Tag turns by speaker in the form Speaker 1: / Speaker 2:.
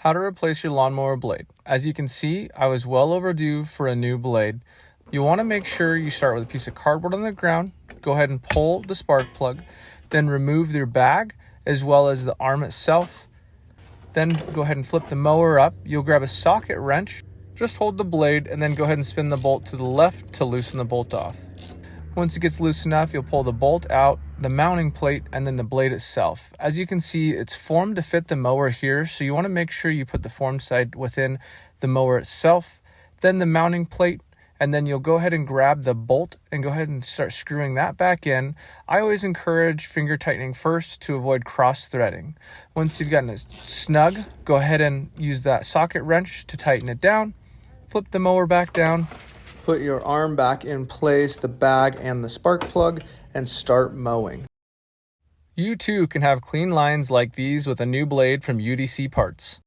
Speaker 1: How to replace your lawnmower blade. As you can see, I was well overdue for a new blade. You want to make sure you start with a piece of cardboard on the ground, go ahead and pull the spark plug, then remove your bag as well as the arm itself. Then go ahead and flip the mower up. You'll grab a socket wrench, just hold the blade and then go ahead and spin the bolt to the left to loosen the bolt off. Once it gets loose enough, you'll pull the bolt out, the mounting plate, and then the blade itself. As you can see, it's formed to fit the mower here, so you want to make sure you put the formed side within the mower itself, then the mounting plate, and then you'll go ahead and grab the bolt and go ahead and start screwing that back in. I always encourage finger tightening first to avoid cross threading. Once you've gotten it snug, go ahead and use that socket wrench to tighten it down, flip the mower back down, put your arm back in place, the bag and the spark plug, and start mowing. You too can have clean lines like these with a new blade from UDC Parts.